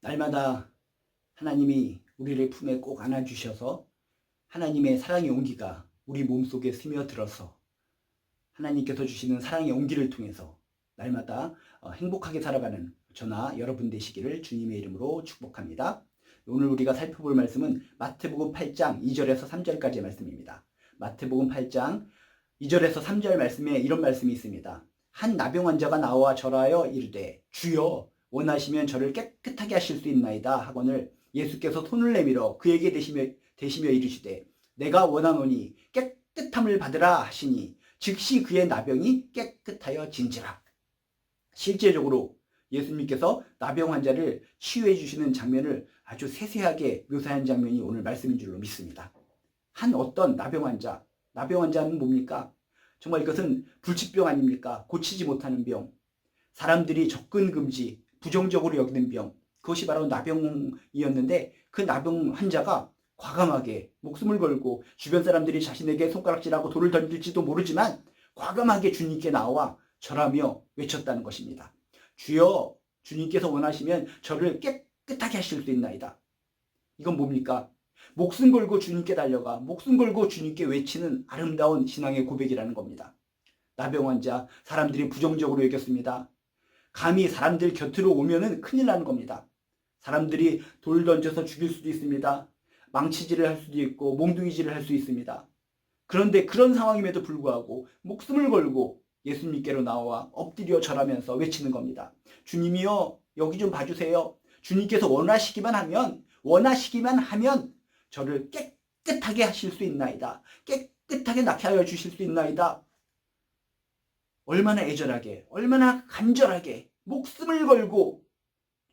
날마다 하나님이 우리를 품에 꼭 안아주셔서 하나님의 사랑의 온기가 우리 몸속에 스며들어서 하나님께서 주시는 사랑의 온기를 통해서 날마다 행복하게 살아가는 저나 여러분 되시기를 주님의 이름으로 축복합니다. 오늘 우리가 살펴볼 말씀은 마태복음 8장 2절에서 3절까지의 말씀입니다. 마태복음 8장 2절에서 3절 말씀에 이런 말씀이 있습니다. 한 나병 환자가 나와 절하여 이르되 주여 원하시면 저를 깨끗하게 하실 수 있나이다 하거늘 예수께서 손을 내밀어 그에게 대시며 이르시되 내가 원하노니 깨끗함을 받으라 하시니 즉시 그의 나병이 깨끗하여 진지라. 실제적으로 예수님께서 나병 환자를 치유해 주시는 장면을 아주 세세하게 묘사한 장면이 오늘 말씀인 줄로 믿습니다. 한 어떤 나병 환자는 뭡니까? 정말 이것은 불치병 아닙니까? 고치지 못하는 병, 사람들이 접근 금지, 부정적으로 여기는 병, 그것이 바로 나병이었는데 그 나병 환자가 과감하게 목숨을 걸고 주변 사람들이 자신에게 손가락질하고 돌을 던질지도 모르지만 과감하게 주님께 나와 절하며 외쳤다는 것입니다. 주여, 주님께서 원하시면 저를 깨끗하게 하실 수 있나이다. 이건 뭡니까? 목숨 걸고 주님께 달려가 목숨 걸고 주님께 외치는 아름다운 신앙의 고백이라는 겁니다. 나병 환자, 사람들이 부정적으로 여겼습니다. 감히 사람들 곁으로 오면은 큰일 나는 겁니다. 사람들이 돌 던져서 죽일 수도 있습니다. 망치질을 할 수도 있고 몽둥이질을 할 수 있습니다. 그런데 그런 상황임에도 불구하고 목숨을 걸고 예수님께로 나와 엎드려 절하면서 외치는 겁니다. 주님이여, 여기 좀 봐주세요. 주님께서 원하시기만 하면 저를 깨끗하게 하실 수 있나이다. 깨끗하게 낫게 하여 주실 수 있나이다. 얼마나 애절하게, 얼마나 간절하게 목숨을 걸고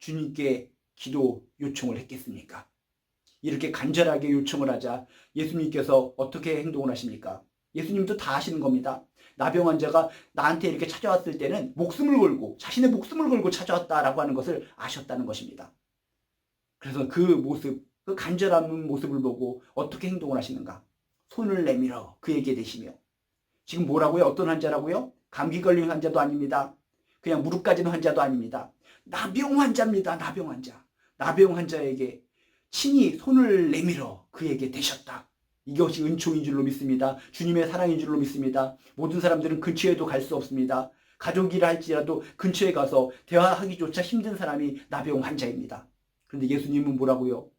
주님께 기도 요청을 했겠습니까? 이렇게 간절하게 요청을 하자 예수님께서 어떻게 행동을 하십니까? 예수님도 다 아시는 겁니다. 나병 환자가 나한테 이렇게 찾아왔을 때는 자신의 목숨을 걸고 찾아왔다라고 하는 것을 아셨다는 것입니다. 그래서 그 모습, 그 간절한 모습을 보고 어떻게 행동을 하시는가? 손을 내밀어 그에게 대시며. 지금 뭐라고요? 어떤 환자라고요? 감기 걸린 환자도 아닙니다. 그냥 무릎 까진 환자도 아닙니다. 나병 환자입니다. 나병 환자. 나병 환자에게 친히 손을 내밀어 그에게 대셨다. 이것이 은총인 줄로 믿습니다. 주님의 사랑인 줄로 믿습니다. 모든 사람들은 근처에도 갈 수 없습니다. 가족이라 할지라도 근처에 가서 대화하기조차 힘든 사람이 나병 환자입니다. 그런데 예수님은 뭐라고요?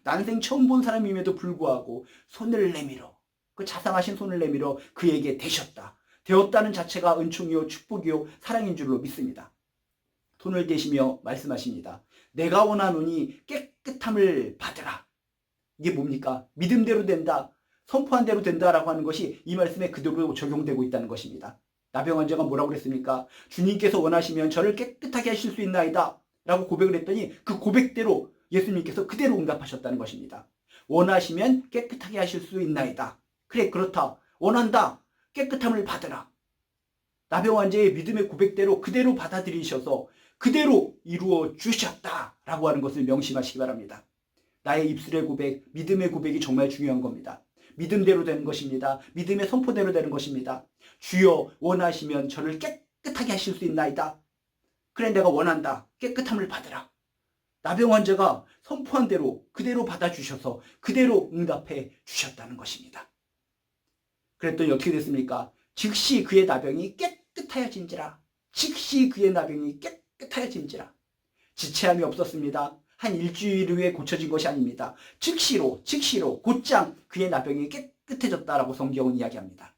난생 처음 본 사람임에도 불구하고 손을 내밀어, 그 자상하신 손을 내밀어 그에게 대셨다. 되었다는 자체가 은총이요 축복이요 사랑인 줄로 믿습니다. 손을 대시며 말씀하십니다. 내가 원하노니 깨끗함을 받으라. 이게 뭡니까? 믿음대로 된다, 선포한 대로 된다라고 하는 것이 이 말씀에 그대로 적용되고 있다는 것입니다. 나병 환자가 뭐라고 그랬습니까? 주님께서 원하시면 저를 깨끗하게 하실 수 있나이다 라고 고백을 했더니 그 고백대로 예수님께서 그대로 응답하셨다는 것입니다. 원하시면 깨끗하게 하실 수 있나이다. 그래, 그렇다. 원한다. 깨끗함을 받으라. 나병 환자의 믿음의 고백대로 그대로 받아들이셔서 그대로 이루어 주셨다라고 하는 것을 명심하시기 바랍니다. 나의 입술의 고백, 믿음의 고백이 정말 중요한 겁니다. 믿음대로 되는 것입니다. 믿음의 선포대로 되는 것입니다. 주여, 원하시면 저를 깨끗하게 하실 수 있나이다. 그래, 내가 원한다. 깨끗함을 받으라. 나병 환자가 선포한 대로 그대로 받아주셔서 그대로 응답해 주셨다는 것입니다. 그랬더니 어떻게 됐습니까? 즉시 그의 나병이 깨끗하여진지라. 즉시 그의 나병이 깨끗하여진지라. 지체함이 없었습니다. 한 일주일 후에 고쳐진 것이 아닙니다. 즉시로 곧장 그의 나병이 깨끗해졌다라고 성경은 이야기합니다.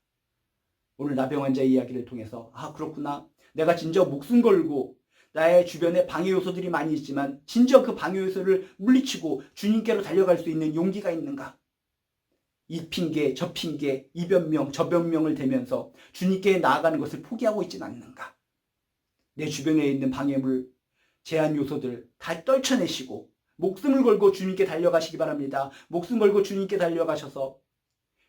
오늘 나병 환자의 이야기를 통해서 그렇구나. 내가 진짜 목숨 걸고 나의 주변에 방해 요소들이 많이 있지만 진짜 그 방해 요소를 물리치고 주님께로 달려갈 수 있는 용기가 있는가? 이 핑계 저 핑계 이 변명 저 변명을 대면서 주님께 나아가는 것을 포기하고 있지는 않는가? 내 주변에 있는 방해물, 제한 요소들 다 떨쳐내시고 목숨을 걸고 주님께 달려가시기 바랍니다. 목숨 걸고 주님께 달려가셔서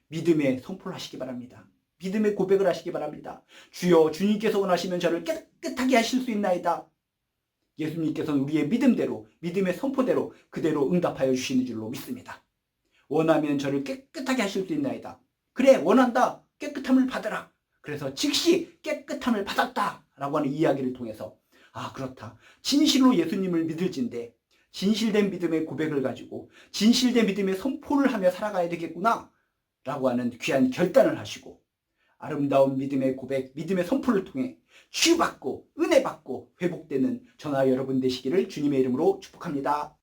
믿음의 선포를 하시기 바랍니다. 믿음의 고백을 하시기 바랍니다. 주여, 주님께서 원하시면 저를 깨끗하게 하실 수 있나이다. 예수님께서는 우리의 믿음대로, 믿음의 선포대로 그대로 응답하여 주시는 줄로 믿습니다. 원하면 저를 깨끗하게 하실 수 있나이다. 그래, 원한다. 깨끗함을 받으라. 그래서 즉시 깨끗함을 받았다 라고 하는 이야기를 통해서 아, 그렇다. 진실로 예수님을 믿을진데 진실된 믿음의 고백을 가지고 진실된 믿음의 선포를 하며 살아가야 되겠구나 라고 하는 귀한 결단을 하시고 아름다운 믿음의 고백, 믿음의 선포를 통해 치유받고 은혜 받고 회복되는 저나 여러분 되시기를 주님의 이름으로 축복합니다.